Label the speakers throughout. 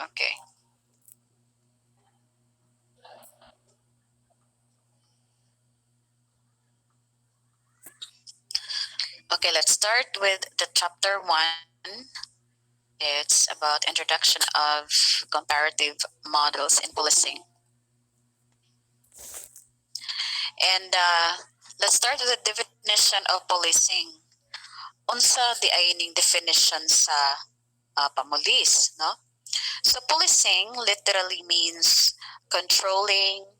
Speaker 1: Okay. Okay, let's start with the chapter 1. It's about introduction of comparative models in policing. And let's start with the definition of policing. Unsa di ay ning definition sa pamulis, no? So policing literally means controlling,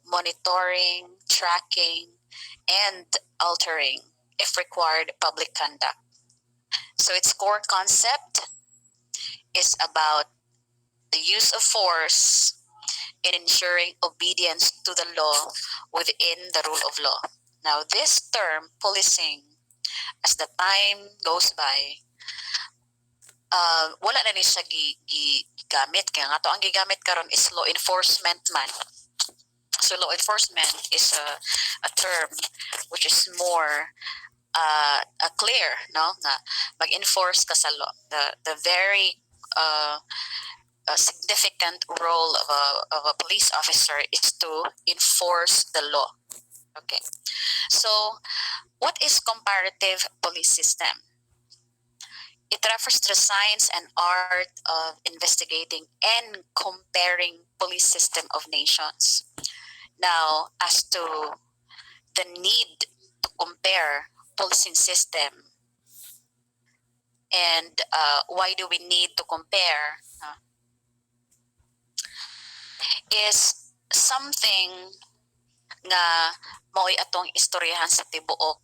Speaker 1: monitoring, tracking, and altering, if required, public conduct. So its core concept is about the use of force in ensuring obedience to the law within the rule of law. Now, this term, policing, as the time goes by, wala na ni siya gigamit. Kaya nga to ang gigamit karon is law enforcement man. So law enforcement is a term which is more clear, no? Na mag-enforce ka sa law. The very significant role of a police officer is to enforce the law. Okay. So, what is comparative police system? It refers to the science and art of investigating and comparing police system of nations. Now, as to the need to compare policing system and why do we need to compare is something nga mao'y atong istoryahan sa tibuok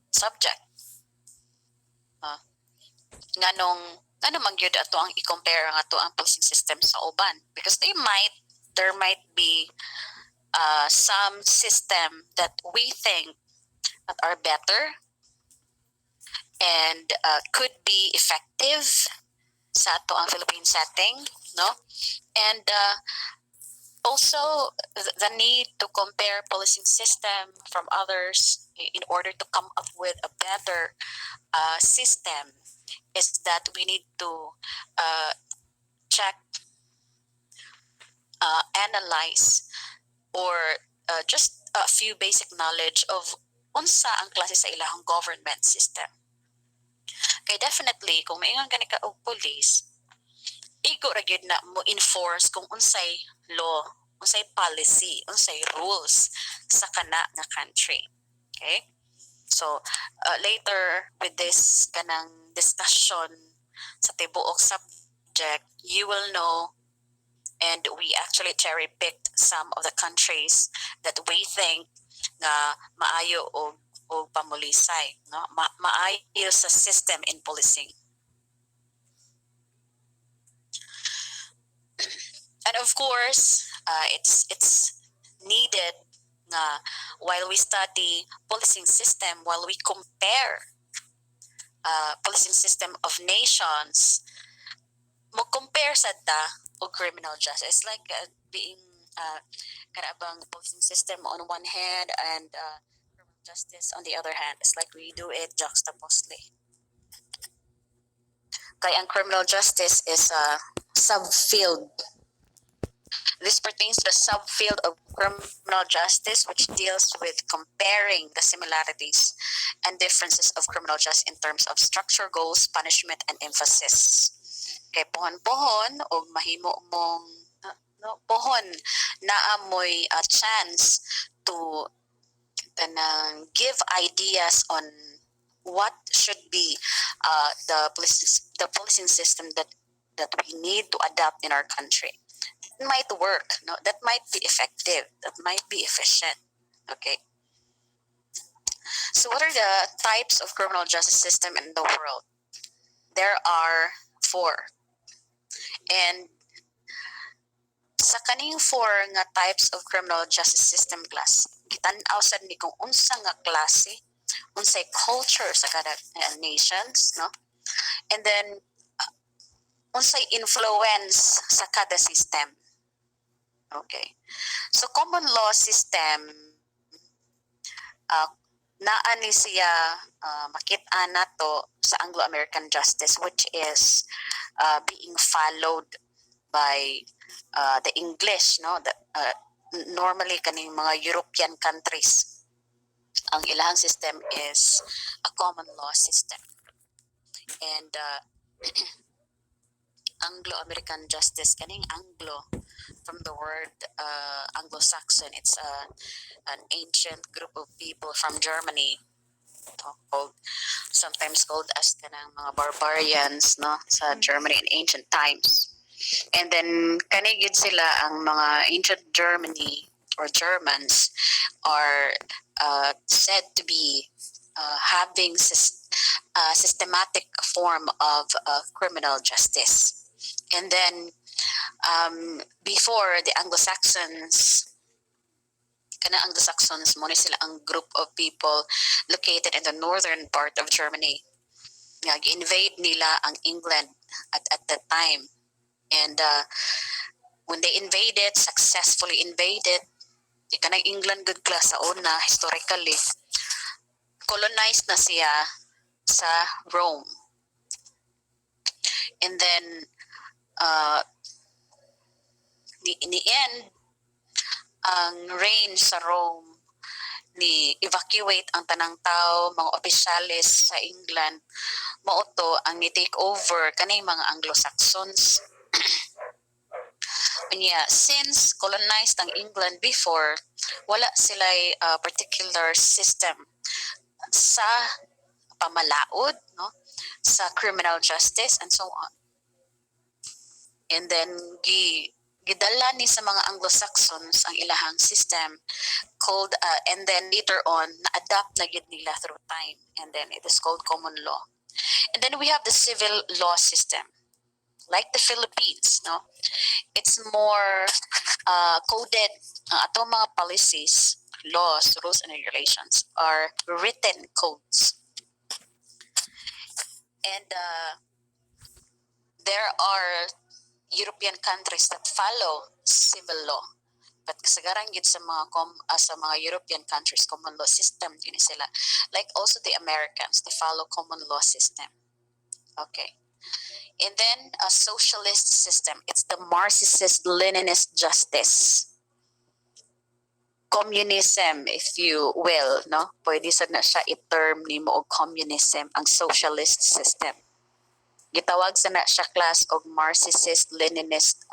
Speaker 1: subject. Nganong man gyud ato ang i-compare nga ato ang policing system sa uban because there might be some system that we think that are better and could be effective sa ato ang Philippine setting, no? And also the need to compare policing system from others in order to come up with a better system is that we need to check, analyze, or just a few basic knowledge of unsa ang klase sa ilahang government system. Kay definitely, kung maingon gani ka og police, igo ra gyud na mo enforce kung unsay law, unsay policy, unsay rules sa kana nga country. Okay? So, later with this kanang discussion sa tibuok subject, you will know and we actually cherry picked some of the countries that we think na maayo o pamulisay, no? Maayo sa system in policing. And of course, it's needed na while we study policing system, while we compare policing system of nations, mo compare sa ta o criminal justice. It's like being karabang policing system on one hand and criminal justice on the other hand. It's like we do it juxtaposely. Kaya ang criminal justice is a subfield. This pertains to the subfield of criminal justice, which deals with comparing the similarities and differences of criminal justice in terms of structure, goals, punishment, and emphasis. Kay pohon-pohon o mahimo mong pohon na amoy a chance to give ideas on what should be the policing system that we need to adapt in our country. It might work, no? That might be effective, that might be efficient. Okay. So what are the types of criminal justice system in the world? There are 4. And sa kaning 4 nga types of criminal justice system class, gitan-aw sad ni kung unsa nga klase, unsay culture sa kada nations, no? And then unsay influence sa kada system. Okay. So common law system naa ni siya makita nato sa Anglo-American justice, which is being followed by the English, no? Normally kaning mga European countries, ang ilang system is a common law system. And Anglo-American justice, kaning Anglo, from the word Anglo-Saxon, it's an ancient group of people from Germany, called, sometimes called as kanang mga barbarians, no, sa Germany in ancient times. And then kanigid sila, ang mga ancient Germany or Germans are said to be having systematic form of criminal justice. And then before the Anglo-Saxons, kana Anglo-Saxons mo ni sila ang group of people located in the northern part of Germany. Nga gi-invade nila ang England at that time. And when they invaded, successfully invaded, di ka ng England good class sa una, historically, colonized na siya sa Rome. And then, ni end, ang reign sa Rome, ni evacuate ang tanang tao, mga opisyalis sa England, mauto ang ni-take over kanay mga Anglo-Saxons. Yeah, since colonized ang England before, wala sila'y particular system sa pamalaod, no, sa criminal justice and so on. And then gidala ni sa mga Anglo-Saxons ang ilahang system called and then later on na-adapt na gid nila through time, and then it is called common law. And then we have the civil law system, like the Philippines, no, it's more coded. Atong mga policies, laws, rules and regulations are written codes. And there are European countries that follow civil law, but kasagaran gid sa mga European countries, common law system din sila. Like also the Americans, they follow common law system. Okay. And then a socialist system, it's the Marxist-Leninist justice. Communism, if you will, no? Pwede sad na siya i-term nimo og communism, ang socialist system. Gitawag sa na siya class og Marxist-Leninist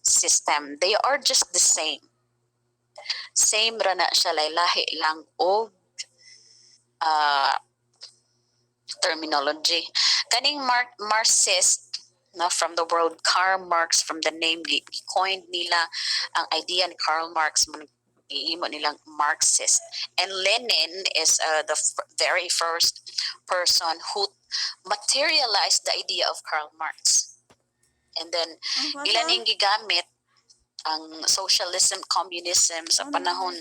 Speaker 1: system. They are just the same. Same ra na siya, lahi lang og terminology. Kaning Marxist, no, from the word Karl Marx, from the name, coined nila ang idea ni Karl Marx, ihimo nilang Marxist. And Lenin is the very first person who materialized the idea of Karl Marx. And then ilan ning gigamit ang socialism, communism sa panahon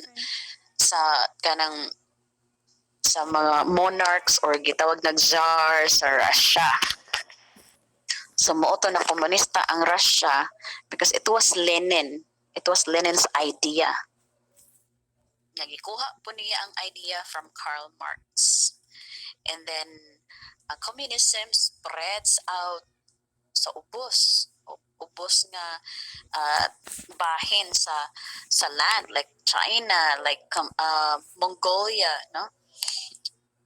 Speaker 1: sa kanang sa mga monarchs or gitawag na czar sa Russia. So moto na komunista ang Russia because it was Lenin. It was Lenin's idea. Nagikuha po niya ang idea from Karl Marx. And then communism spreads out sa ubos nga bahin sa land, like China, like Mongolia, no?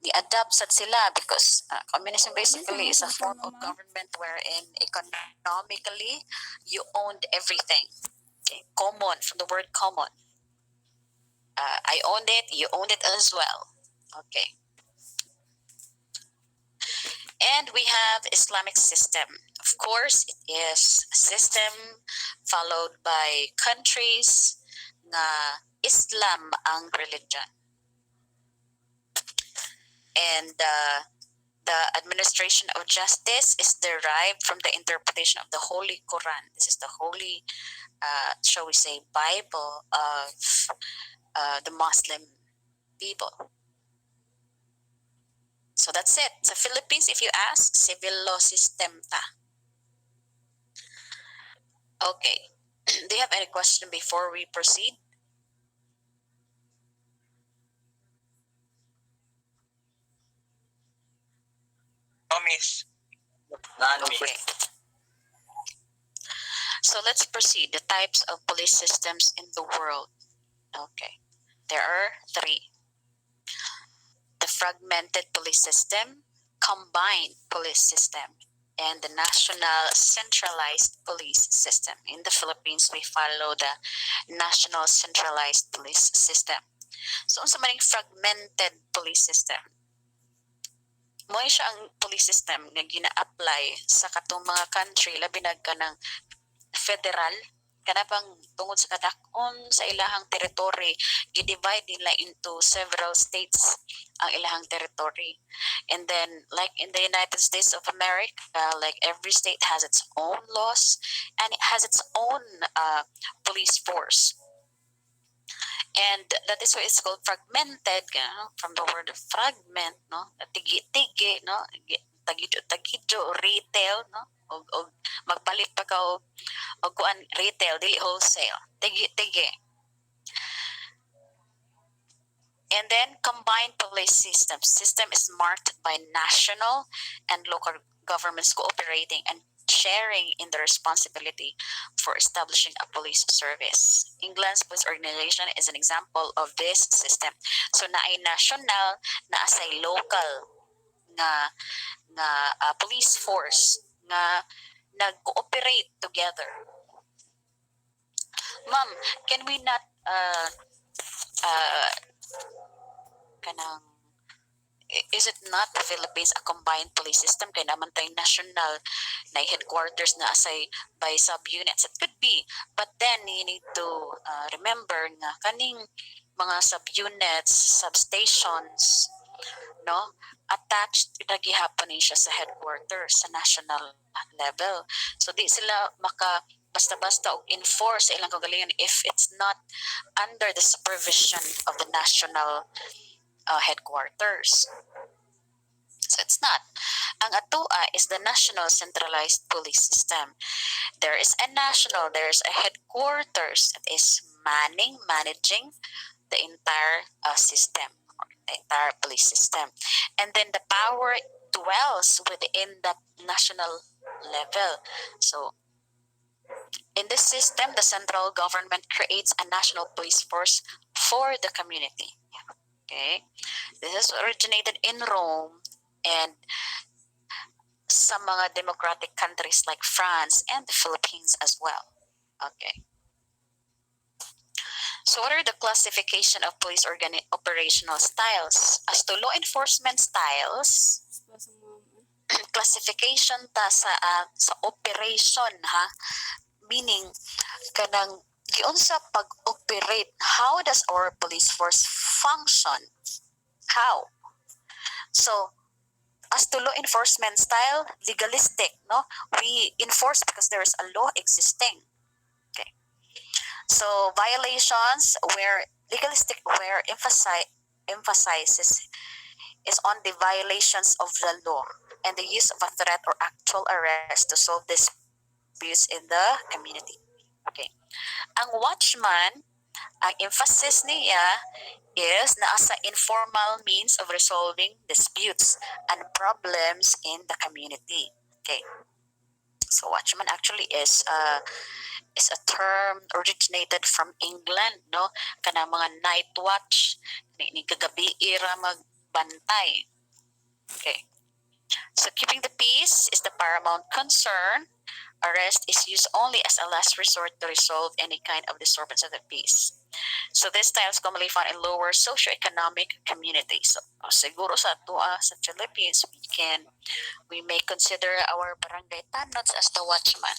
Speaker 1: Di-adapt sad sila because communism basically is a form of government wherein economically you owned everything. Okay? Common, from the word common. I owned it, you owned it as well. Okay. And we have Islamic system. Of course, it is a system followed by countries na Islam ang religion. And the administration of justice is derived from the interpretation of the Holy Quran. This is the holy, shall we say, Bible of the Muslim people. So that's it. Sa Philippines, if you ask, civil law system ta. Okay. Do you have any question before we proceed?
Speaker 2: miss.
Speaker 1: Okay. So let's proceed. The types of police systems in the world. Okay. There are three: the fragmented police system, combined police system, and the national centralized police system. In the Philippines, we follow the national centralized police system. So, unsa man yung fragmented police system? Mo siya ang police system nga gina-apply sa katong mga country labi na kanang federal kana pang tungod sa kadak-on sa ilahang territory, i-divide nila into several states ang ilahang territory. And then like in the United States of America, like every state has its own laws and it has its own police force. And that is why it's called fragmented, from the word fragment, no? Tigi-tigi, no? Tagidyo, retail, no? Og magpalit pa ka og kuan retail, dili wholesale. Tigi-tigi. And then combined police system. System is marked by national and local governments cooperating and sharing in the responsibility for establishing a police service. England's police organization is an example of this system. So naay national, naasay local nga police force nga nag-cooperate together. Ma'am, can we not kanang is it not the Philippines a combined police system kay naman tay national na headquarters na asay by subunits? It could be, but then you need to remember nga kaning mga subunits, substations, no, attached nagihapon ni siya sa headquarters sa national level. So di sila maka basta-basta og enforce sa ilang kagalingan if it's not under the supervision of the national headquarters. So it's not. Ang atua is the national centralized police system. There is a national, there's a headquarters that is managing the entire system, or the entire police system. And then the power dwells within the national level. So in this system, the central government creates a national police force for the community. Okay, this is originated in Rome and some mga democratic countries like France and the Philippines as well. Okay. So what are the classification of police operational styles? As to law enforcement styles, classification ta sa operation, ha, meaning kanang giun sa pag-operate, how does our police force function? How? So, as to law enforcement style, legalistic, no? We enforce because there is a law existing. Okay. So, violations where legalistic where emphasizes is on the violations of the law and the use of a threat or actual arrest to solve disputes in the community. Okay. Ang watchman, ang emphasis niya is nasa informal means of resolving disputes and problems in the community. Okay. So watchman actually is a term originated from England, no? Kana mga night watch, ni kagabi ira magbantay. Okay. So keeping the peace is the paramount concern. Arrest is used only as a last resort to resolve any kind of disturbance of the peace. So this style is commonly found in lower socioeconomic communities. So siguro sa atua sa Philippines, we may consider our barangay tanods as the watchman.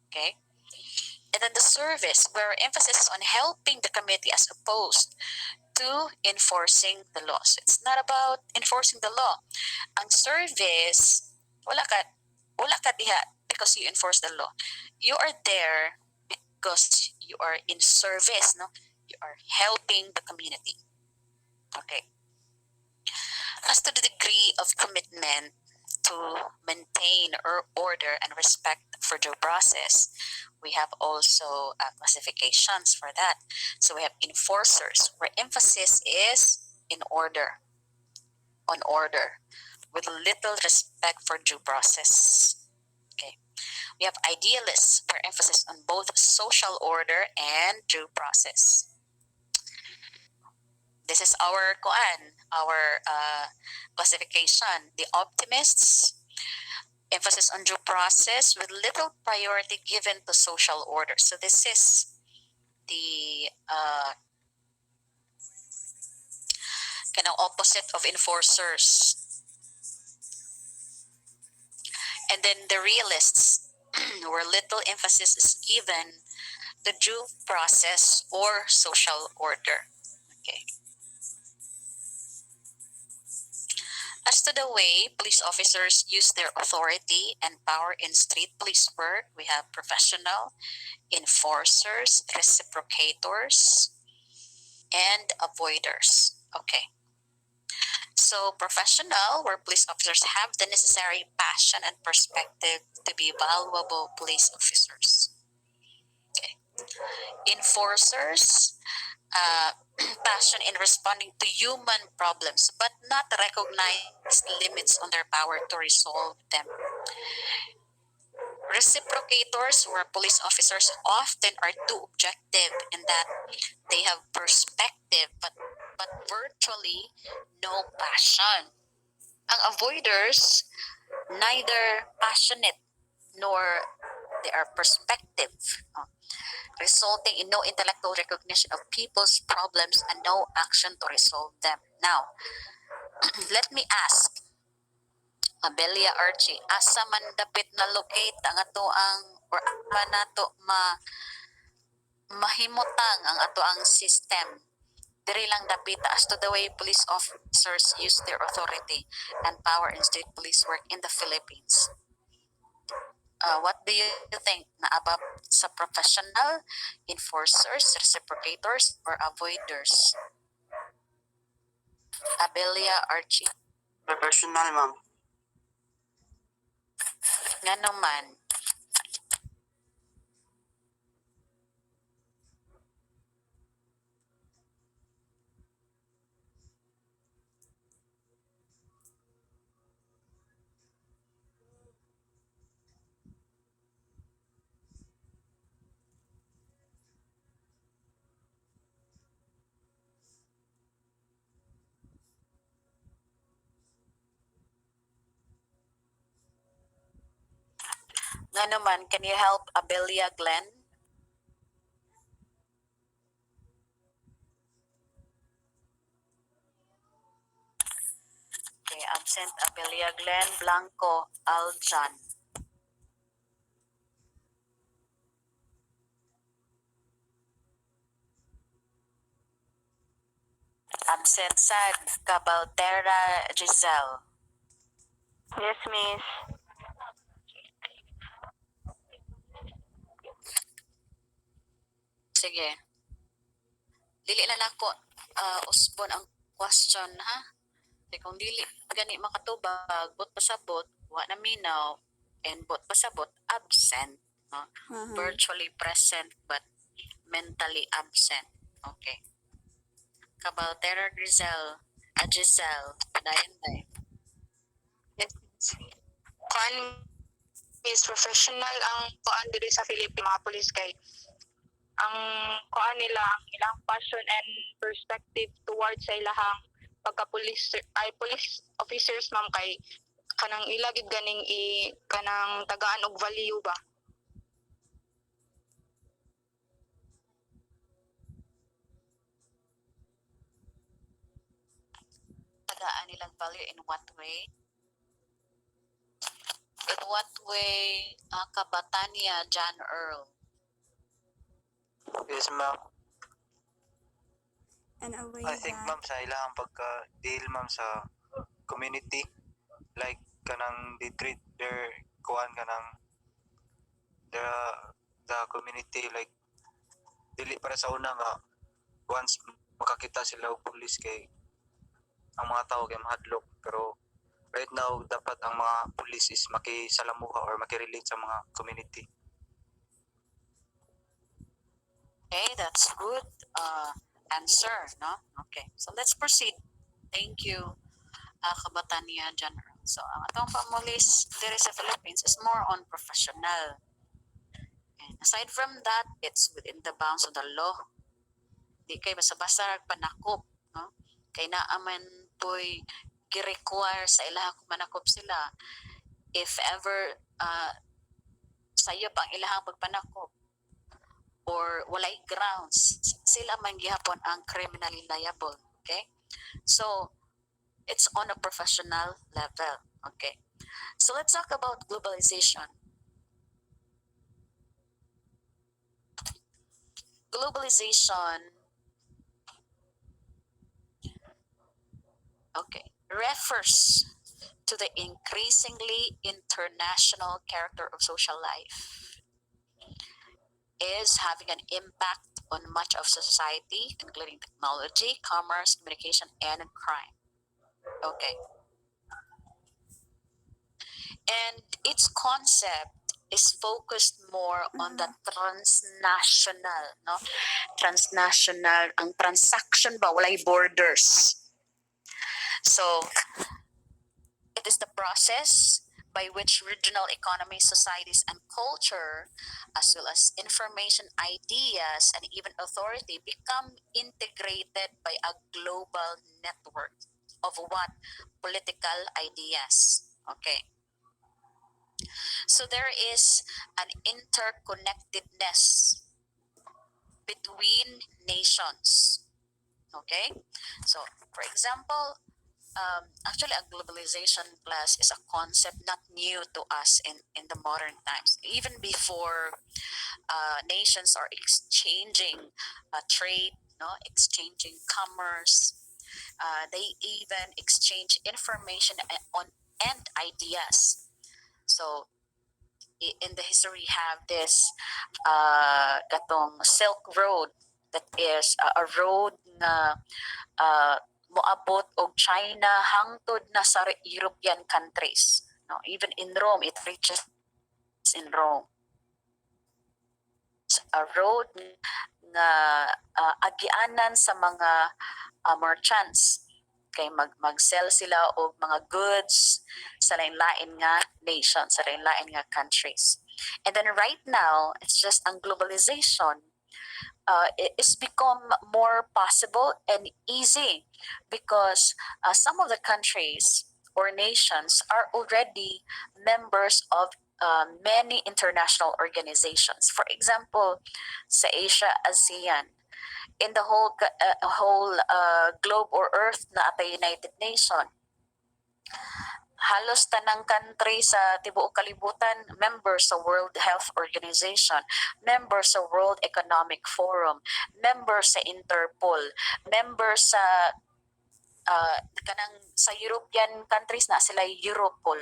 Speaker 1: Okay? And then the service, where emphasis is on helping the community as opposed to enforcing the law. So it's not about enforcing the law. Ang service, wala ka diha because you enforce the law. You are there because you are in service, no? You are helping the community. Okay. As to the degree of commitment to maintain order and respect for due process, we have also classifications for that. So we have enforcers, where emphasis is on order. with little respect for due process. Okay. We have idealists for emphasis on both social order and due process. This is our classification. The optimists, emphasis on due process with little priority given to social order. So this is the kind of opposite of enforcers. And then the realists, where little emphasis is given to due process or social order. Okay. As to the way police officers use their authority and power in street police work, we have professional, enforcers, reciprocators, and avoiders. Okay. So professional, where police officers have the necessary passion and perspective to be valuable police officers. Okay. Enforcers, passion in responding to human problems but not recognize limits on their power to resolve them. Reciprocators, where police officers often are too objective in that they have perspective but virtually no passion. Ang avoiders, neither passionate nor they are perspective, resulting in no intellectual recognition of people's problems and no action to resolve them. Now, let me ask, Abelia Archie, asa man dapit na locate ang ato ang or asa nato mahimutang ang ato ang system diri lang dapit as to the way police officers use their authority and power in state police work in the Philippines. What do you think na about sa professional, enforcers, reciprocators, or avoiders? Abelia Archie.
Speaker 2: Professional, ma'am.
Speaker 1: Nga naman. Nga naman, can you help Abelia Glenn? Okay, absent Abelia Glenn, Blanco Aljan. Absent Sad Cabaltera Giselle.
Speaker 3: Yes, miss.
Speaker 1: Sige. Dili na nako usbon ang question ha. Kung dili gani makatubag, bot pasabot, wa na minaw, and bot pasabot, absent. No? Virtually present but mentally absent. Okay. Cabaltera Giselle, Giselle, padayon day.
Speaker 3: Kuan is professional ang kuan diri sa Philippines mga police kay ang kuan nila ang ilang passion and perspective towards sa ilahang pagka-police ay police officers ma'am kay kanang ila gid ganing kanang tagaan og value ba.
Speaker 1: Tagaan nilang value in what way? In what way Kabatania John Earl?
Speaker 2: Yes, ma'am.
Speaker 4: And a way
Speaker 2: I think,
Speaker 4: that
Speaker 2: ma'am, sa ilang pagka-deal, ma'am, sa community, like, kanang they treat their, kuhan kanang, the community, like, dili para sa una nga, once makakita sila og police kay, ang mga tao kay mahadlok, pero, right now, dapat ang mga police is makisalamuha or makirelate sa mga community.
Speaker 1: Okay, that's good answer, no? Okay, so let's proceed. Thank you, Kabatania John Earl. So ang atong pamulis diri sa Philippines is more on professional. And aside from that, it's within the bounds of the law. Di kay basta-basta panakop, no? Kay naaman po'y gi-require sa ilaha kung manakop sila if ever sayop ang ilahang pagpanakop or walay grounds, sila man gihapon ang criminally liable. Okay? So, it's on a professional level. Okay? So, let's talk about globalization. Globalization, okay, refers to the increasingly international character of social life, is having an impact on much of society, including technology, commerce, communication, and crime. Okay. And its concept is focused more on the transnational, no? Transnational, ang transaction ba, walay borders. So, it is the process by which regional economies, societies, and culture, as well as information, ideas, and even authority, become integrated by a global network of what? Political ideas. Okay. So there is an interconnectedness between nations. Okay? So, for example, actually, a globalization plus is a concept not new to us in the modern times. Even before nations are exchanging trade, no, exchanging commerce, they even exchange information and ideas. So, in the history, have this katong Silk Road, that is a road na moabot og China hangtod na sa European countries, no, even in Rome it reaches in Rome. It's a road nga agianan sa mga merchants kay mag-sell sila og mga goods sa lain-lain nga nations, sa lain-lain nga countries. And then right now, it's just ang globalization it's become more possible and easy because some of the countries or nations are already members of many international organizations. For example, sa Asia, ASEAN, in the whole globe or earth na atay United Nation, halos tanang country sa tibuok kalibutan members sa World Health Organization, members sa World Economic Forum, members sa Interpol, members sa kanang sa European countries na sila Europol,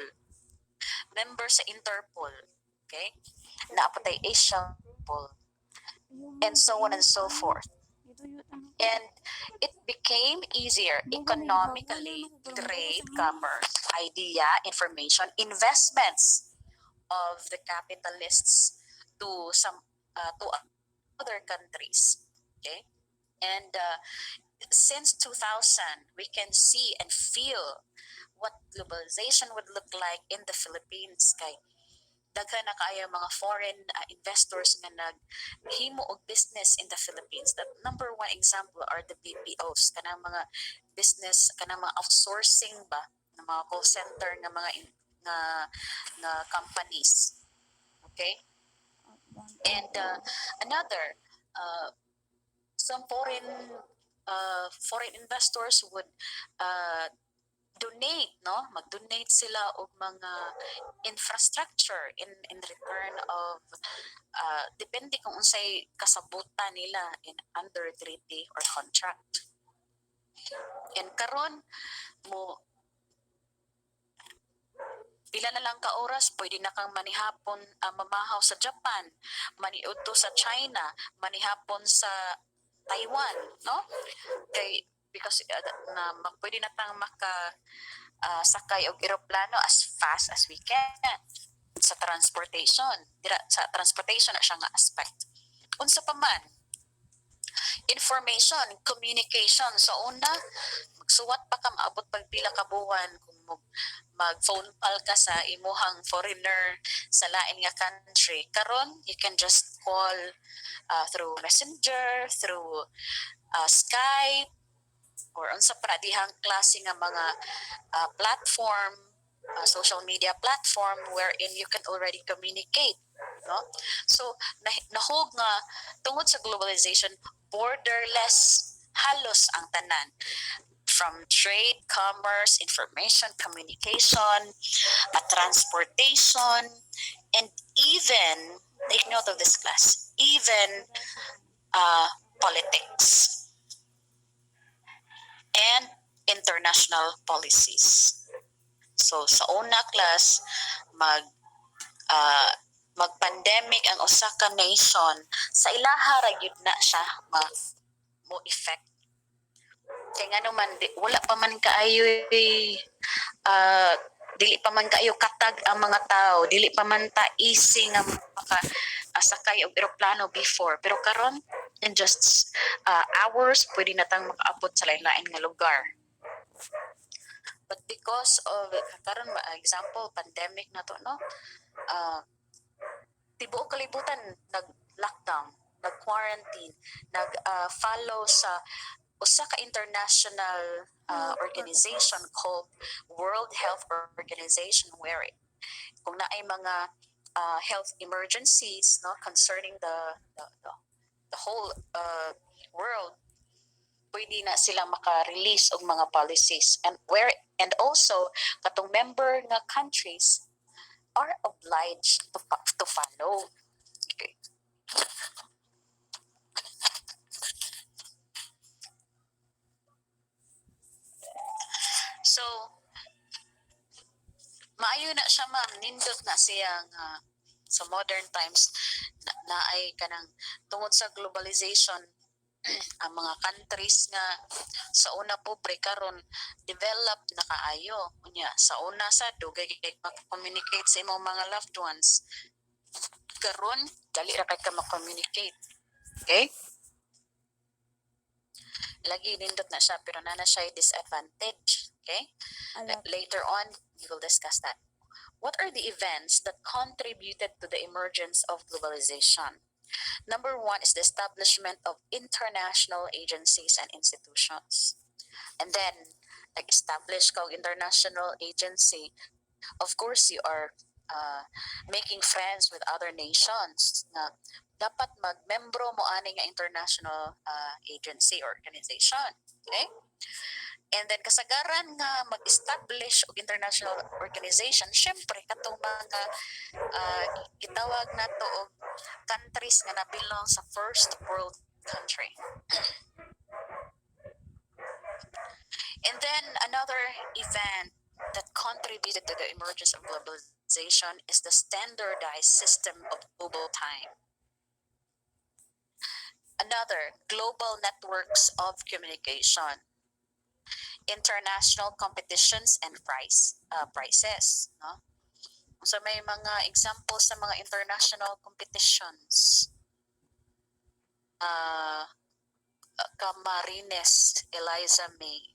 Speaker 1: members sa Interpol, okay? Naapatay Asia Pol, and so on and so forth. And it became easier economically, trade, commerce, idea, information, investments of the capitalists to some to other countries. Okay, and since 2000, we can see and feel what globalization would look like in the Philippines. Kay daghan na kaya mga foreign investors nga naghimo og business in the Philippines. The number one example are the BPOs, kanang mga business, kanang mga outsourcing ba, ng mga call center nga mga na companies. Okay? And another, some foreign investors would donate, no, mag-donate sila og mga infrastructure in return of depende kung unsay kasabutan nila in under treaty or contract. And karon mo pila na lang ka oras pwede na kang manihapon mamahaw sa Japan, maniudto sa China, manihapon sa Taiwan, no, kay because pwede na tang sakay og eroplano as fast as we can sa transportation. Sa transportation na siya nga aspect. Unsa pa man, information, communication. So una, magsuwat pa ka maabot pag pila ka buwan kung mag-phone call ka sa imuhang foreigner sa lain nga country. Karon, you can just call through Messenger, through Skype, or unsa pa dihang klase nga mga platform, social media platform wherein you can already communicate, no? So nahog nga tungod sa globalization, borderless halos ang tanan, from trade, commerce, information, communication, transportation, and even, take note of this class, even politics and international policies. So sa una class, mag-pandemic ang usa ka nation, sa ilaha ra gyud na siya mo effect. Kaya nga naman, wala pa man kaayo dili pa man kaayo katag ang mga tao, dili pa man ta easy nga sakay og eroplano before, pero karon in just hours pwede na tang makaabot sa lain-lain nga lugar. But because of karon example pandemic na to, no, tibuok kalibutan nag-lockdown, nag-quarantine, nag-follow sa usa ka international organization called World Health Organization, where kung naay mga health emergencies, no, concerning the whole world, pwede na sila maka-release og mga policies, and also katong member nga countries are obliged to follow. Okay. So, maayo na siya, ma'am, nindot na siya nga sa modern times na ay kanang tungod sa globalization, ang mga countries nga sa una pobre karon develop na kaayo. Unya sa una sa dugay kay mag-communicate sa imong mga loved ones. Karon dali ra kay ka mag-communicate. Okay? Lagi nindot na siya pero nana siya disadvantage. Okay? Later on, we will discuss that. What are the events that contributed to the emergence of globalization? Number one is the establishment of international agencies and institutions. And then, establish kang international agency, of course, you are making friends with other nations na dapat mag-membro mo ani nga international agency or organization. Okay? And then kasagaran nga mag-establish og international organization, syempre katong mga gitawag nato og countries nga nabilong sa first world country. And then another event that contributed to the emergence of globalization is the standardized system of global time. Another, global networks of communication, international competitions and prices, no? So may mga examples sa mga international competitions. Camarines Eliza May.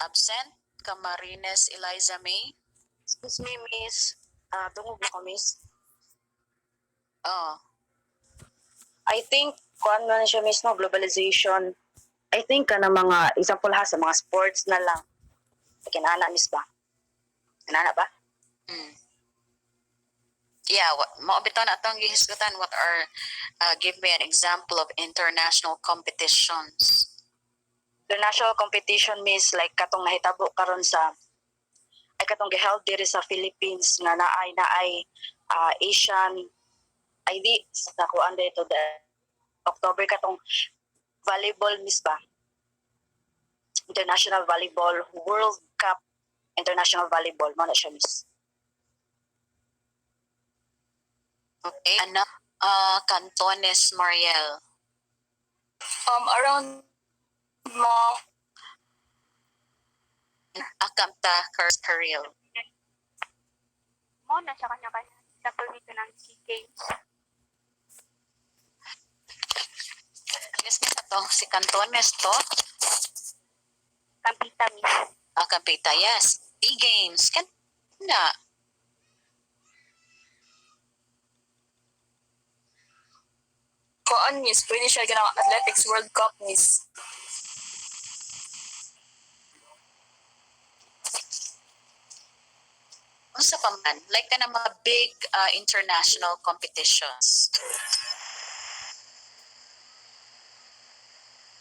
Speaker 1: Absent? Camarines Eliza May?
Speaker 3: Excuse me, miss. Tungog na ko, miss.
Speaker 1: Oh.
Speaker 4: I think kuan man siya mismo globalization. I think kana mga example ha sa mga sports na lang. Kinana miss ba? Kinana ba?
Speaker 1: Yeah, mo bitaw na atong gihisgutan, what are give me an example of international competitions.
Speaker 4: International competition miss like katong nahitabo karon sa ay katong giheld diri sa Philippines nga naay Asian ID sa kuan dito the October katong volleyball miss ba? International Volleyball World Cup International Volleyball mo na siya miss.
Speaker 1: Okay. Ano? Cantones Mariel.
Speaker 3: Around mo,
Speaker 1: Akamta Karil.
Speaker 3: mo na sa kanya-kanya. Example dito ng SEA Games.
Speaker 1: Miss ato si Cantones to.
Speaker 3: Kampita, Miss.
Speaker 1: Kampita, yes. E-games. Kan na.
Speaker 5: Koan, Miss. Pwede siya ganang Athletics World Cup, Miss.
Speaker 1: Unsa pa man, like ka na mga big international competitions.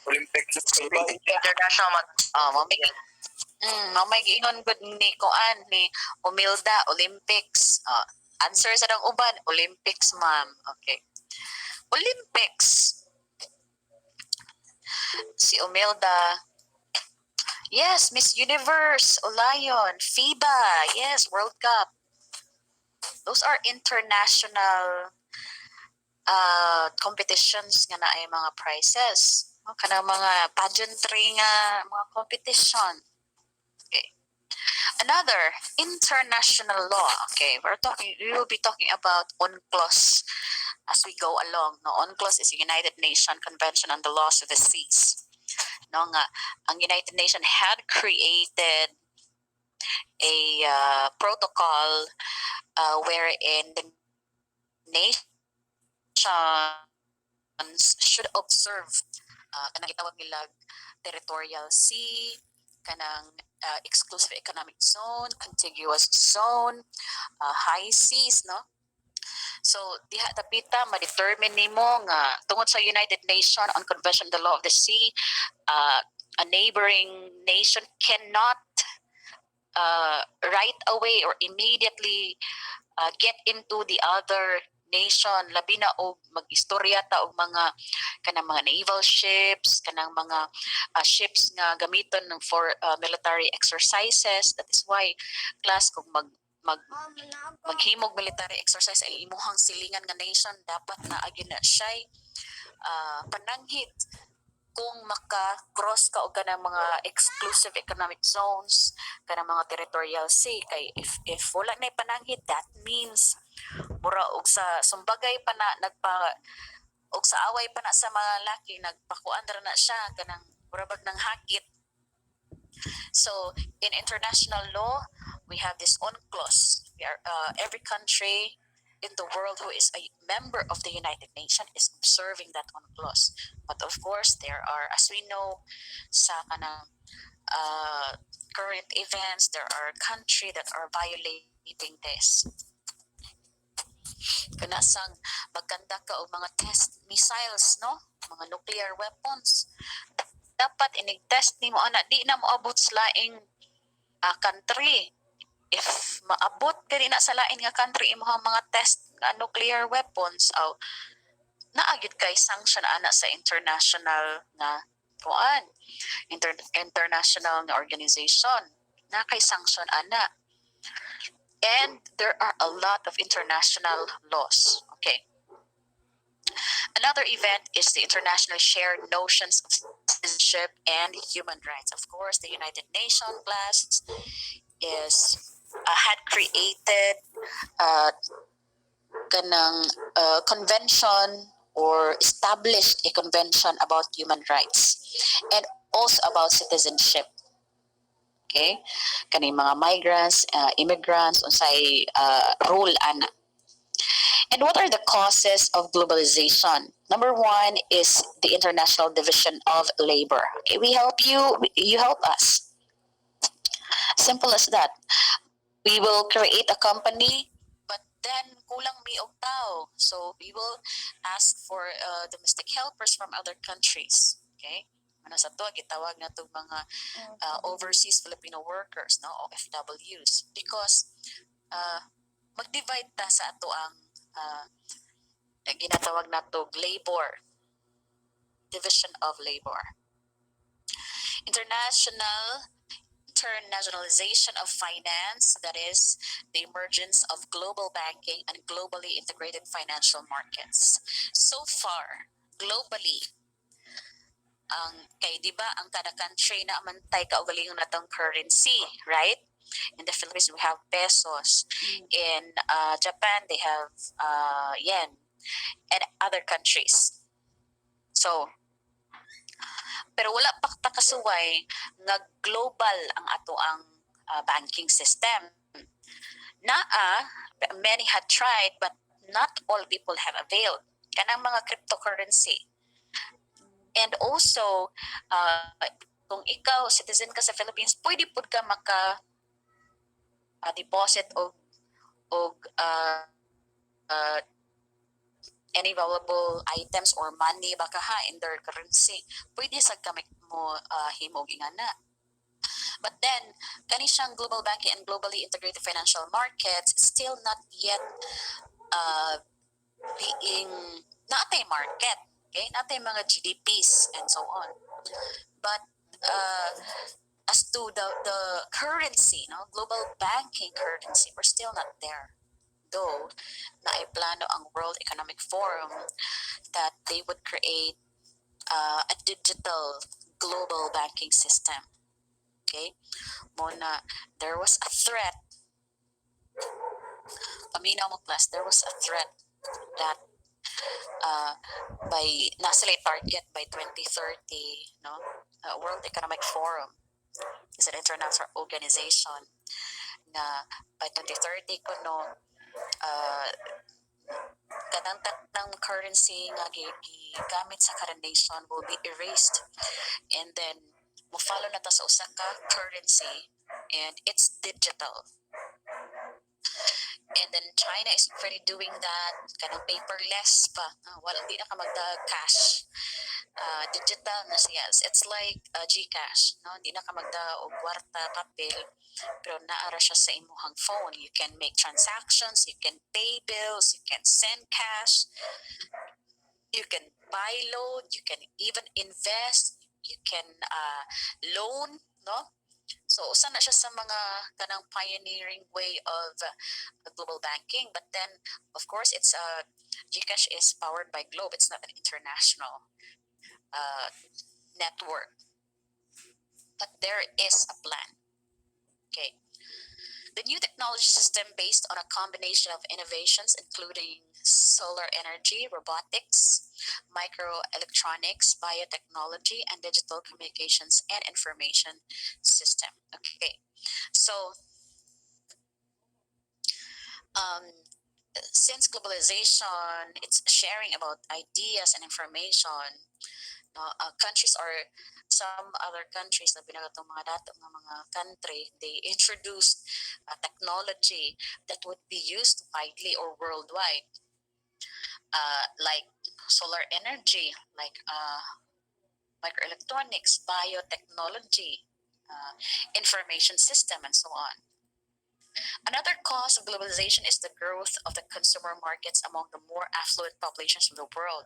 Speaker 2: Olympics
Speaker 5: International
Speaker 1: Mamay giingon gud ni Kuan ni Umilda Olympics. Answer sa dang uban Olympics, ma'am. Okay. Olympics. Si Umilda. Yes, Miss Universe, Olayon, FIBA, yes, World Cup. Those are international competitions nga na ay mga prizes. Kanang mga pageantry nga mga competition. Okay. Another international law. Okay, we will be talking about UNCLOS as we go along. No, UNCLOS is the United Nations Convention on the Laws of the Seas. No nga, ang United Nations had created a protocol wherein the nations should observe kanang gitawag nila territorial sea, kanang exclusive economic zone, contiguous zone, high seas, no? So diha tapita ma-determine nimo nga tungod sa United Nations on Convention on the Law of the Sea, a neighboring nation cannot right away or immediately get into the other nation, labi na og mag-istorya ta og mga kanang mga naval ships, kanang mga ships nga gamiton for military exercises. That is why class kung maghimog military exercise ay imuhang silingan nga nation, dapat na agin na siya pananghit kung maka-cross ka og kanang mga exclusive economic zones, kanang mga territorial sea. Kay if wala na pananghit, that means mura og sa sumbagay pa na og sa away pa na sa mga laki nagpakuan ra na siya kanang murabag ng hakit. So in international law, we have this UNCLOS. We are every country in the world who is a member of the United Nations is observing that UNCLOS. But of course, there are, as we know, sa kanang current events, there are countries that are violating this. Kana sang magkanda ka og mga test missiles, no? Mga nuclear weapons. Dapat inig-test nimo ana, di na moabot sa laing country. If maabot ka na sa lain nga country imong mga test nga nuclear weapons, naagid kay sanction ana sa international nga kuan, international nga organization. Na kay sanction ana. And there are a lot of international laws. Okay. Another event is the international shared notions of citizenship and human rights. Of course, the United Nations class had created kanang convention or established a convention about human rights and also about citizenship. Okay, kaning mga migrants, immigrants, unsay role ana. And what are the causes of globalization? Number one is the International Division of Labor. Okay, we help you, you help us. Simple as that. We will create a company, but then kulang mi og tao. So we will ask for domestic helpers from other countries. Okay? Ano sa to, gitawag na itong mga overseas Filipino workers, no, OFWs, because mag-divide ta sa ato ang ginatawag na to labor, division of labor. Internationalization of finance, that is the emergence of global banking and globally integrated financial markets. So far, globally, kay di ba ang kada country na amantay kaugalingon natong currency, right? In the Philippines we have pesos. In Japan they have yen, and other countries. So Pero wala pa ta kasuway nga global ang ato ang banking system. Many had tried but not all people have availed kanang mga cryptocurrency. And also, kung ikaw citizen ka sa Philippines, pwede pud ka maka deposit og any valuable items or money baka ha in their currency. Pwede sa gamit mo himog ingana. But then, kani siyang global banking and globally integrated financial markets still not yet being natay market, okay? Natay mga GDPs and so on. But as to the currency, no, global banking currency, we're still not there. Though naiplano ang World Economic Forum that they would create a digital global banking system. Okay? Muna, there was a threat. Paminaw mo plus, there was a threat that by nasa target by 2030, no? World Economic Forum is an international organization na by 2030 kuno kanang tatang currency nga gigamit sa current nation will be erased, and then mo follow na ta sa usa ka currency and it's digital. And then China is already doing that, kanang paperless pa. Wala di na ka magda-cash. Digital na siya. It's like GCash, no? Di na ka magda og kwarta, papel, pero naara siya sa imuhang phone. You can make transactions, you can pay bills, you can send cash, you can buy loan, you can even invest, you can loan, no? So usa na siya sa mga kanang pioneering way of global banking, but then of course it's GCash is powered by Globe. It's not an international network, but there is a plan. Okay. The new technology system based on a combination of innovations including solar energy, robotics, microelectronics, biotechnology, and digital communications and information system. Okay, so since globalization, it's sharing about ideas and information. Countries are some other countries na binagatong mga datong ng mga country, they introduced technology that would be used widely or worldwide, like solar energy, like microelectronics, biotechnology, information system, and so on. Another cause of globalization is the growth of the consumer markets among the more affluent populations of the world.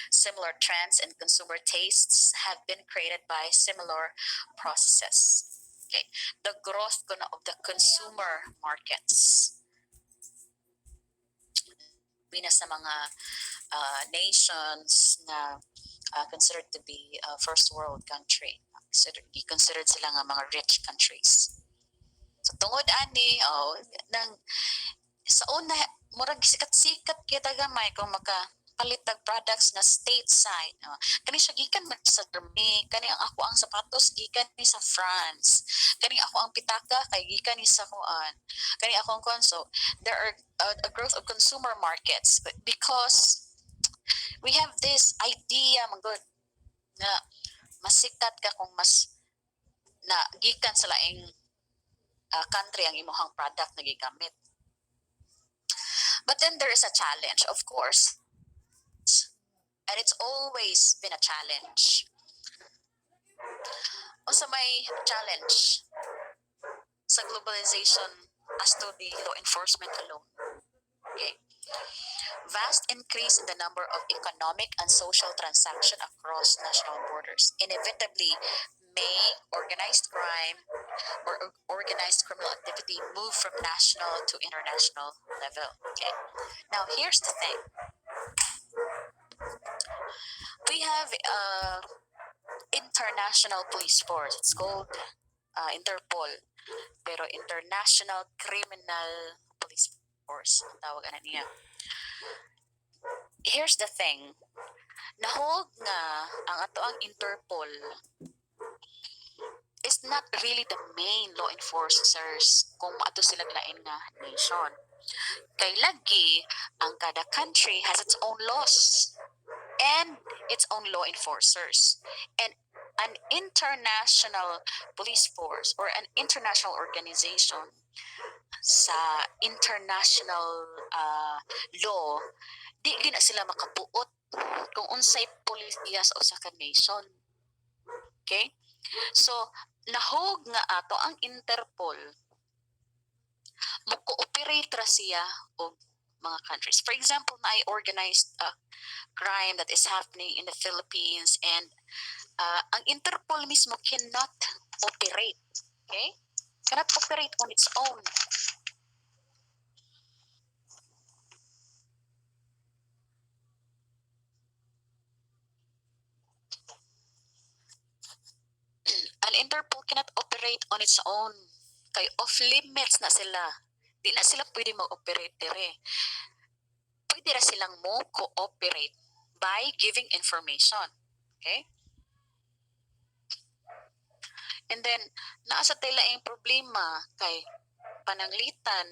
Speaker 1: Similar trends and consumer tastes have been created by similar processes. Okay, the growth of the consumer markets. Bina sa mga nations na considered to be first world country. Considered sila nga mga rich countries. So tungod ani nang sa una murag sikat-sikat kita gamay kung palitag products na stateside. Kani siya gikan sa Germany, kani ang ako ang sapatos gikan ni sa France. Kani ako ang pitaka kay gikan ni sa kuan. Kani ako ang kuan. So there are a growth of consumer markets because we have this idea magud na masikat ka kung mas na gikan sa laing country ang imong product na gigamit. But then there is a challenge, of course. And it's always been a challenge. Also may challenge sa globalization as to the law enforcement alone. Okay. Vast increase in the number of economic and social transactions across national borders inevitably make organized crime or organized criminal activity move from national to international level. Okay. Now here's the thing. We have international police force. It's called Interpol. Pero International Criminal Police Force ang tawag niya. Here's the thing. nahog nga ang ato ang Interpol is not really the main law enforcers kung ato sila lain nga nation. Kay lagi ang kada country has its own laws and its own law enforcers. And an international police force or an international organization sa international law, di gina sila makabuot kung unsay polisiya sa usa ka nation. Okay? So, nahog nga ato ang Interpol mo-cooperate ra siya og mga countries. For example, na organized crime that is happening in the Philippines, and ang Interpol mismo cannot operate. Okay? Cannot operate on its own. An Interpol cannot operate on its own. Kay off limits na sila. Di na sila pwede mag-operate dire. Pwede ra silang mo cooperate by giving information. Okay? And then, naa sa tila ang problema kay pananglitan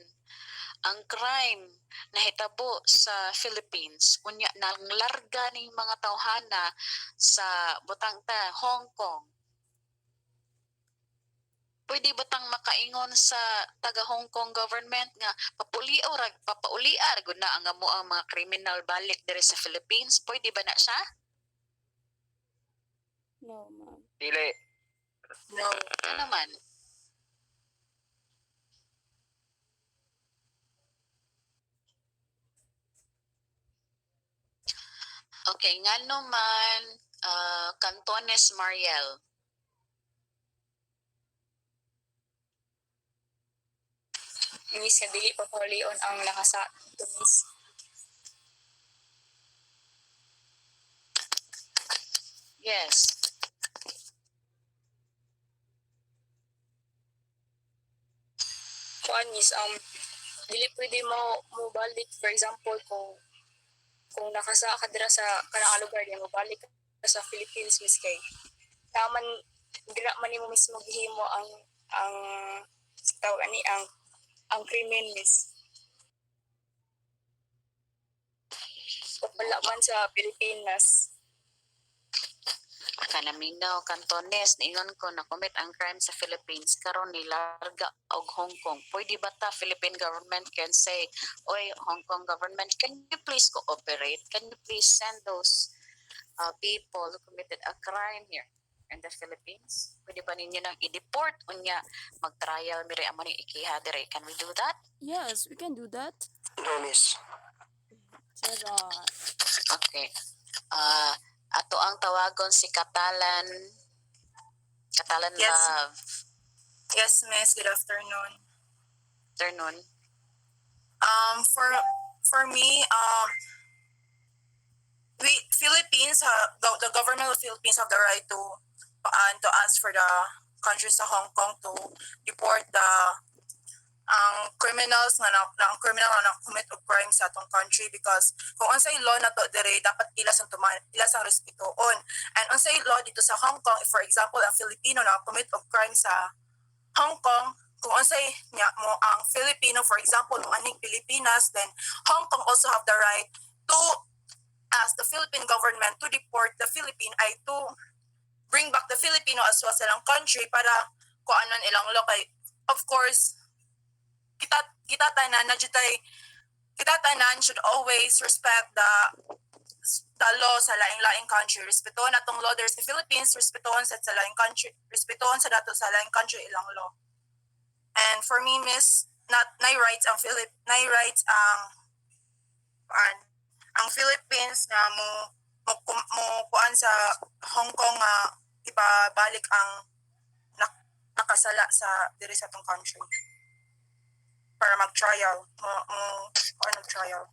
Speaker 1: ang crime na hitabo sa Philippines unya nang larga ning mga tawhana sa butang ta Hong Kong. Pwede ba tang makaingon sa taga Hong Kong government nga papauliar gud na ang amo ang mga criminal balik diri sa Philippines? Pwede ba na siya?
Speaker 5: No, ma'am.
Speaker 2: Dili.
Speaker 5: No.
Speaker 1: Ano naman? Okay, ngano man Cantones Mariel.
Speaker 5: Miss, nga dili pa paulion ang nakasa to miss.
Speaker 1: Yes.
Speaker 5: Kuan miss, dili pwede mo balik, for example, kung nakasa ka dira sa kanang lugar diyan, mo balik ka sa Philippines miss, kay taman dira man nimo mismo gihimo ang tawag ani ang krimen miss. Wala man sa Pilipinas.
Speaker 1: Kanaminaw Cantones niingon ko na commit ang crime sa Philippines karon nilarga og Hong Kong. Pwede ba ta Philippine government can say, "Oy, Hong Kong government, can you please cooperate? Can you please send those people who committed a crime here in the Philippines? Pwede ba ninyo nang i-deport unya mag-trial miri amo ni ikiha dire? Can we do that?"
Speaker 6: Yes, we can do that.
Speaker 2: No, miss.
Speaker 6: Charot.
Speaker 1: Okay. Ato ang tawagon si Catalan
Speaker 7: Yes.
Speaker 1: Love.
Speaker 7: Yes, miss. Good afternoon.
Speaker 1: Afternoon.
Speaker 7: For me, we Philippines, the government of Philippines have the right to ask for the countries sa Hong Kong to deport ang criminals nga ang criminal nga commit of crime sa atong country, because kung unsay law na to dire dapat ila sang respetuon, and unsay law dito sa Hong Kong, if for example ang Filipino na commit of crime sa Hong Kong, kung unsay niya mo ang Filipino, for example aning Pilipinas, then Hong Kong also have the right to ask the Philippine government to deport the Philippine, ay to bring back the Filipino as well sa ilang country para kuanon ilang law. Kay of course kita tanan should always respect the law sa laing-laing country. Respetuon atong law there sa Philippines, respetuon sa laing country, respetuon sa dato sa laing country ilang law. And for me, miss, nay rights ang Philippines na mo kuan sa Hong Kong nga ipabalik ang nakasala sa diri sa atong country para mag-trial or trial.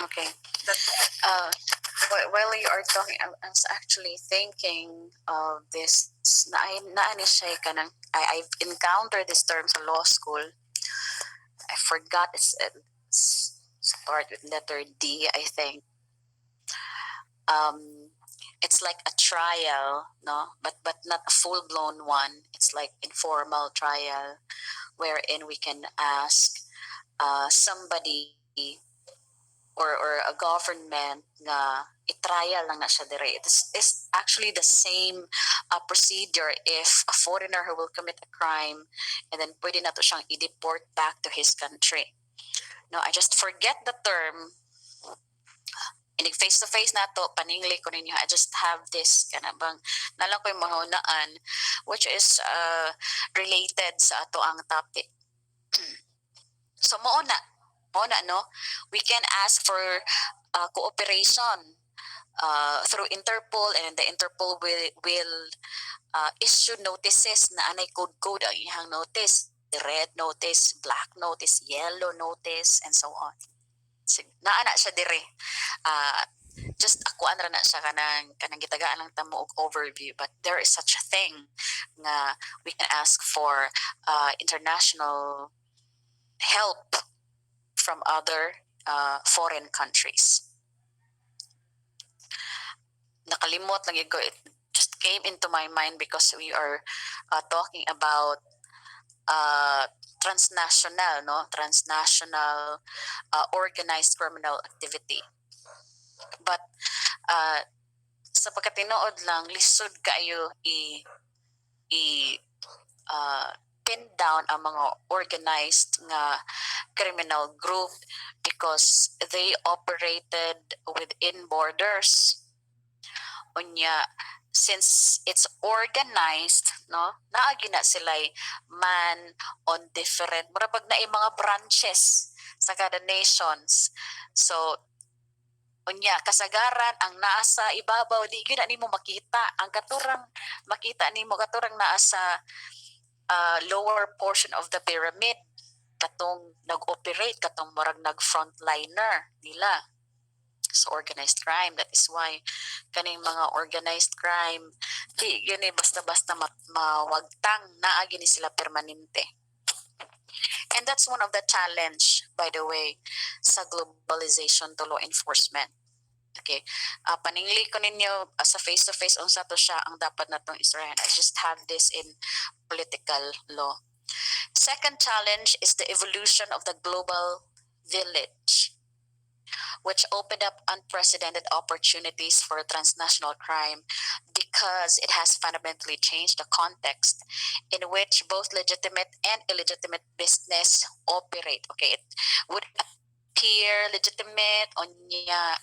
Speaker 1: Okay.
Speaker 7: That's
Speaker 1: While you are talking, I was actually thinking of this. I've encountered this term sa law school. I forgot it's start with letter D, I think. it's like a trial, no, but not a full blown one. It's like informal trial wherein we can ask somebody or a government nga i-trial lang na siya dire. It's actually the same procedure if a foreigner who will commit a crime and then pwede na to siyang i-deport back to his country. No, I just forget the term. Inig face-to-face na to, paningli ko ninyo. I just have this, kanabang, nalang ko yung mahunaan, which is related sa ato ang topic. So, mauna, no? We can ask for cooperation through Interpol, and the Interpol will issue notices na anay code ang ihang notice. The red notice, black notice, yellow notice, and so on. Naana siya dire. Just ako ra na siya kanang gitagaan lang tamo og overview, but there is such a thing nga we can ask for international help from other foreign countries. Nakalimot lang ko, it just came into my mind because we are talking about transnational organized criminal activity. But sa pagkatinood lang, lisod kayo pin down ang mga organized nga criminal group because they operated within borders. Unya, since it's organized, no, naagi na sila man on different, marabag na mga branches sa kada nations. So, unya, kasagaran ang naasa ibabaw, di gyud nimo makita. Ang katurang makita nimo katurang naasa lower portion of the pyramid, katong nag-operate, katong marag nag-frontliner nila sa organized crime. That is why kaning mga organized crime di yun basta-basta mawagtang, naagi ni sila permanente. And that's one of the challenge, by the way, sa globalization to law enforcement. Okay, paningli ko ninyo sa face-to-face unsa to siya ang dapat natong Israel. I just have this in political law. Second challenge is the evolution of the global village, which opened up unprecedented opportunities for transnational crime because it has fundamentally changed the context in which both legitimate and illegitimate business operate. Okay, it would appear legitimate on niya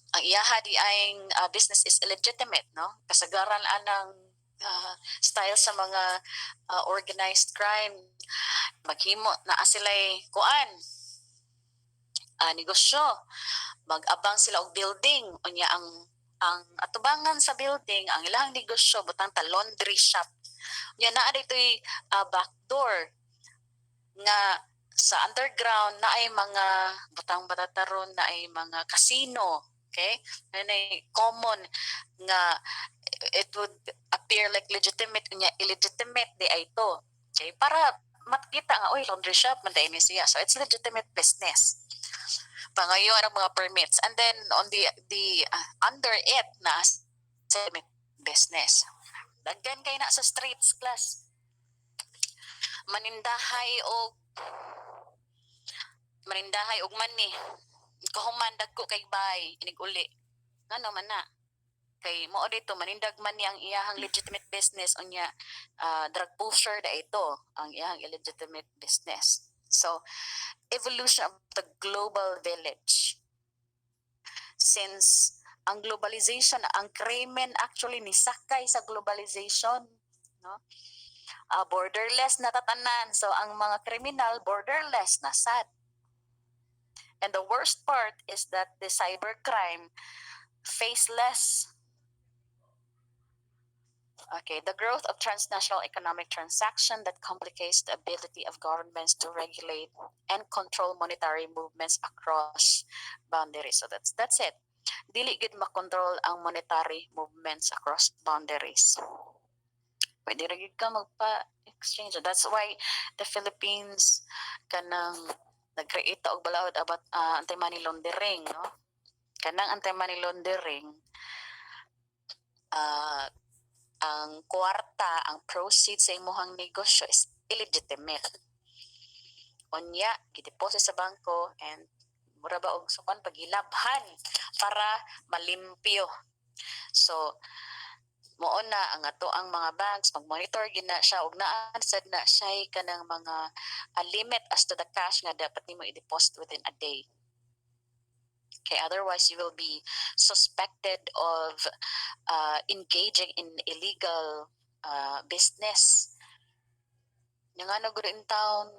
Speaker 1: ang iyaha di ay business is illegitimate, no? Kasagaran anang style sa mga organized crime, maghimo na sila'y kuan negosyo, mag-abang sila og building, unya ang atubangan sa building, ang ilang negosyo butang ta laundry shop. Unya naa ditoy backdoor nga sa underground na ay mga butang batataron, na ay mga casino. Okay, na common nga it would appear like legitimate, unya illegitimate di ay to. Okay, para makita nga oy laundry shop man dai siya, so it's legitimate business. Pangayon ang mga permits, and then on the under it na legitimate business. Daggan kay na sa streets class, manindahay og mani, kahumandag ko kay bay inig uli ngano man na kay mo dito manindag man ni ang iyahang legitimate business, unya drug pusher da ito ang iyahang illegitimate business. So evolution of the global village, since ang globalization, ang krimen actually nisakay sa globalization, no? Borderless na tatanan, so ang mga kriminal borderless na sad. And the worst part is that the cybercrime faceless. Okay, the growth of transnational economic transaction that complicates the ability of governments to regulate and control monetary movements across boundaries. So that's it. Dili gid makontrol ang monetary movements across boundaries. Pwede ra gid ka magpa-exchange. That's why the Philippines kanang nag-create og balaod about anti-money laundering, no? kanang anti-money laundering, ang kwarta, ang proceeds sa imuhang negosyo is illegitimate. Unya, gideposit sa bangko and mura ba og sukan pagilabhan para malimpyo. So mao na ang ato ang mga banks mag-monitor gina siya ug naa sad na siya kanang mga limit as to the cash nga dapat nimo i-deposit within a day. Okay, otherwise you will be suspected of engaging in illegal business. Nga ano gud in town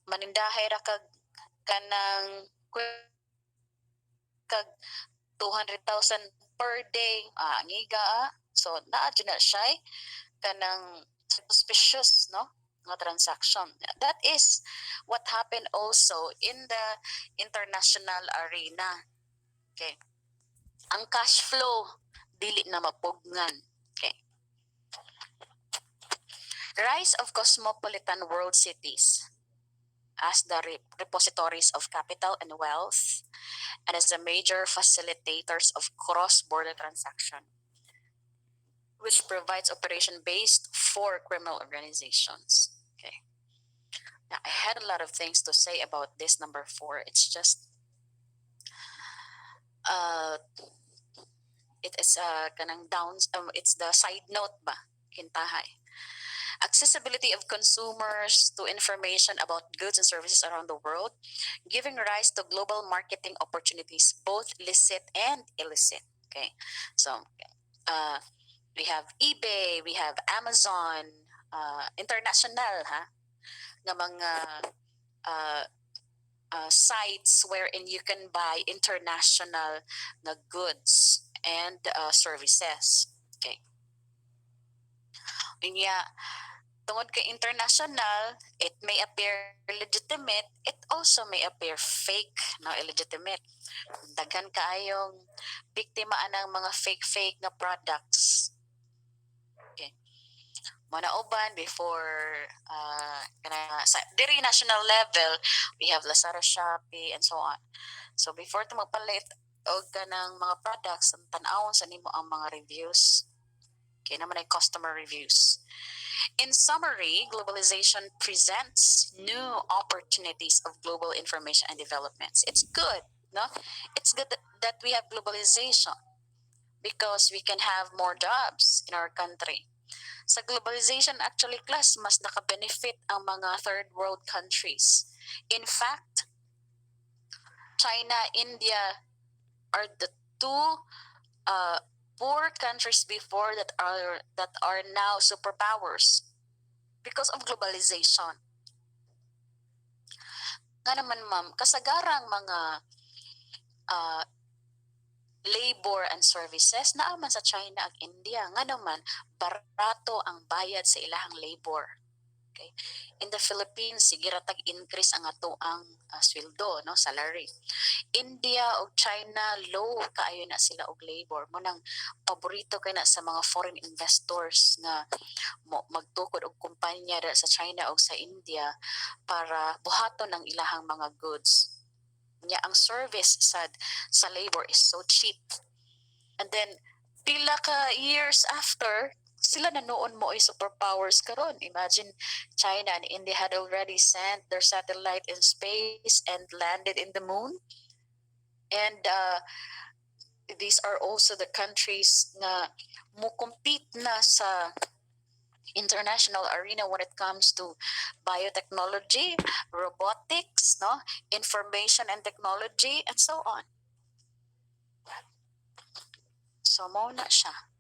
Speaker 1: manindahay ra kag kanang kag 200,000 per day ngiga so naa dyan na siya kanang suspicious no nga transaction. That is what happened also in the international arena. Okay, ang cash flow dili na mapugnan. Okay, rise of cosmopolitan world cities as the repositories of capital and wealth and as the major facilitators of cross-border transaction, which provides operation based for criminal organizations. Okay. Now, I had a lot of things to say about this number 4. It's just, it is kanang downs. It's the side note ba kintahay. Accessibility of consumers to information about goods and services around the world, giving rise to global marketing opportunities, both licit and illicit. Okay, so we have eBay, we have Amazon, international nga mga sites wherein you can buy international na goods and services. Okay. Unya, tungod kay international, it may appear legitimate, it also may appear fake, no, illegitimate. Daghan kaayong biktima ng mga fake na products. Okay. Muna uban before sa diri national level, we have Lazada, Shopee, and so on. So before to magpalit og kanang mga products, ang tan-awon sa nimo ang mga reviews. Okay, naman ay customer reviews. In summary, globalization presents new opportunities of global information and developments. It's good, no? It's good that we have globalization because we can have more jobs in our country. Sa globalization, actually, class, mas nakabenefit ang mga third world countries. In fact, China, India are the two poor countries before that are now superpowers because of globalization. Nga naman ma'am, kasagarang mga labor and services naaman sa China ag India. Nga naman, barato ang bayad sa ilahang labor. Okay? In the Philippines, sige ratag increase ang ato ang sweldo, no, salary. India o China, low kaayo na sila og labor. Munang paborito kay na sa mga foreign investors na magtukod og kumpanya sa China o sa India para buhaton ang ilahang mga goods. Nya ang service sa labor is so cheap. And then pila ka years after, sila na noon mo ay superpowers karon. Imagine China and India had already sent their satellite in space and landed in the moon. And these are also the countries na mo-compete na sa international arena when it comes to biotechnology, robotics, no, information and technology, and so on. So mo na siya.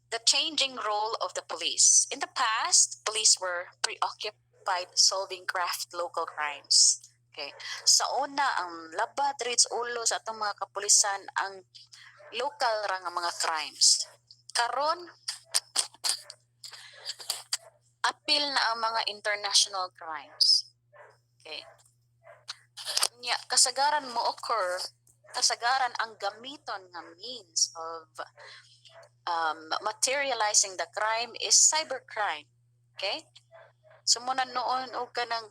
Speaker 1: The changing role of the police. In the past, police were preoccupied solving craft local crimes. Okay. Sa una, ang labad reads ulo sa atong mga kapulisan ang local ra nga mga crimes. Karon, apil na ang mga international crimes. Okay. Nya, kasagaran mo occur, kasagaran ang gamiton nga means of materializing the crime is cybercrime. Okay? So muna noon og kanang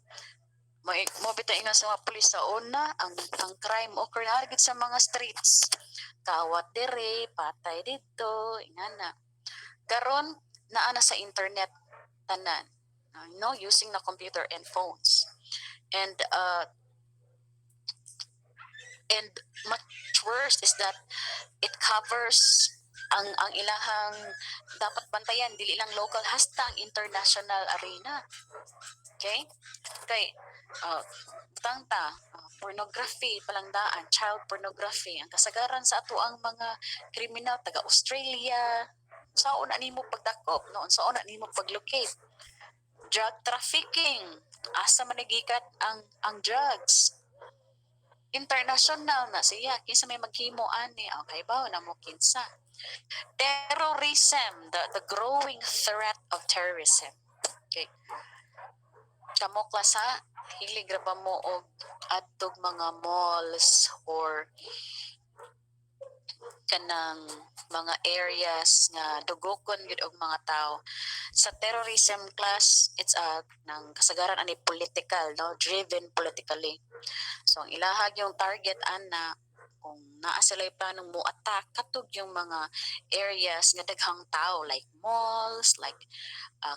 Speaker 1: mo bitaw ingon sa mga pulis sa una, ang crime occur na gid sa mga streets. Kawat dire, patay dito, ingana. Karon naa na sa internet tanan. Using na computer and phones. And much worse is that it covers ang ilahang dapat bantayan dili lang local hasta ang international arena. Okay? Kay butang ta, pornography palangdaan, child pornography ang kasagaran sa ato ang mga kriminal taga Australia. Saan na nimo pagdakop, no? Saan na nimo paglocate? Drug trafficking, asa man nagikat ang drugs. International na siya, kinsa may maghimo ani, okay ba na mo kinsa. Terrorism, the growing threat of terrorism. Okay. Kamo klasa, hilig ra ba mo og adtog mga malls or kanang mga areas nga dugokon gid og mga tao. Sa terrorism class, it's nang kasagaran ani political, no, driven politically. So ang ilahag yung target ana kung naa sila planong mo attack katog yung mga areas nga daghang tao like malls, like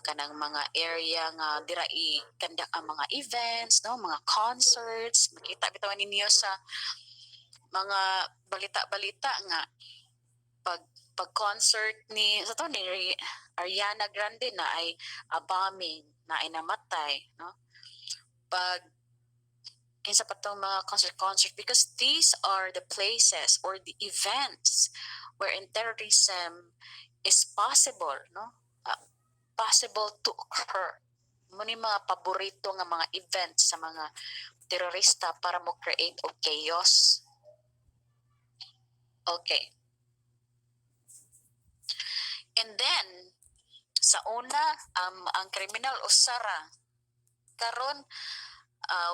Speaker 1: kanang mga area nga dira i-conduct ang mga events, no, mga concerts. Makita bitaw ninyo sa mga balita-balita nga pag concert ni sa to ni Ariana Grande na ay bombing, na ay namatay, no? Pag kinsa pa tong mga concert because these are the places or the events wherein terrorism is possible, no? Possible to occur. Muna mga paborito nga mga events sa mga terorista para mo create og chaos. Okay. And then, sa una, ang kriminal usara, karon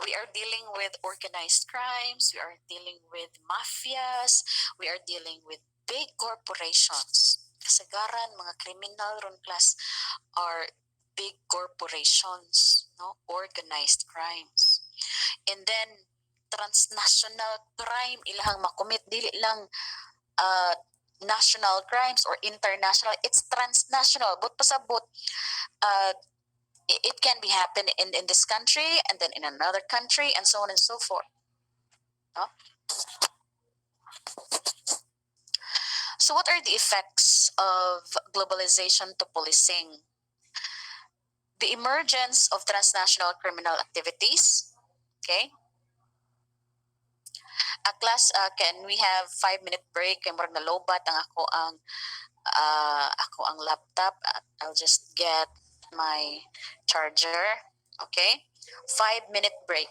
Speaker 1: we are dealing with organized crimes, we are dealing with mafias, we are dealing with big corporations. Kasagaran, mga criminal ron class are big corporations, no, organized crimes. And then transnational crime ilahang makumit, dili lang national crimes or international, it's transnational. But pasabot it can be happen in this country and then in another country and so on and so forth, no? So what are the effects of globalization to policing? The emergence of transnational criminal activities. Okay. Class, can we have 5-minute break? Kay murag nalobat ang ako ang laptop. I'll just get my charger. Okay. 5-minute break.